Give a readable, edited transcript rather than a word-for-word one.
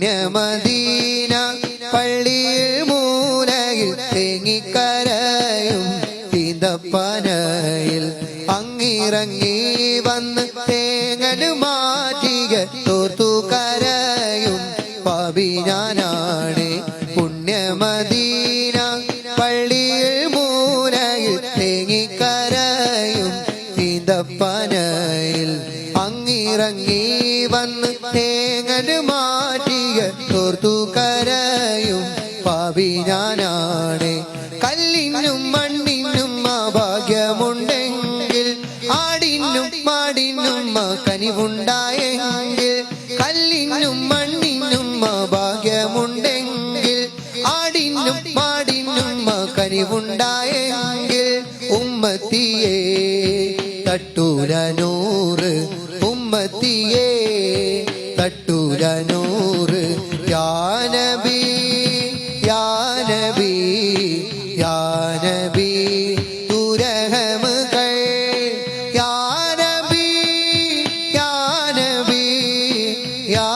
പുണ്യമദീന പള്ളിയിൽ മൂലയിൽ തേങ്ങിക്കരയും തീന്തപ്പനയിൽ അങ്ങിറങ്ങി വന്ന് തേങ്ങല് മാറ്റിക തോർത്തു കരയും പാപി ഞാനാണ്. പുണ്യമദീന പള്ളിയിൽ മൂലയിൽ തേങ്ങിക്കരയും തീന്തപ്പനയിൽ അങ്ങിറങ്ങി വന്ന് തേങ്ങല് മാറ്റിക തോർത്തു കരയും പാപി ഞാനാണ്. കല്ലിനും മണ്ണിനും ഭാഗ്യമുണ്ടെങ്കിൽ ആടിനും മാടിനും കനിവുണ്ടായെങ്കിൽ, കല്ലിനും മണ്ണിനും ഭാഗ്യമുണ്ടെങ്കിൽ ആടിനും മാടിനും കനിവുണ്ടായെങ്കിൽ, ഉമ്മത്തിയെ തട്ടൂല നൂറ്, ഉമ്മത്തിയെ തട്ടൂല നൂറ്. യാ നബി യാ നബി യാ നബി തുരഹമുകൾ, യാ നബി യാ നബി യാ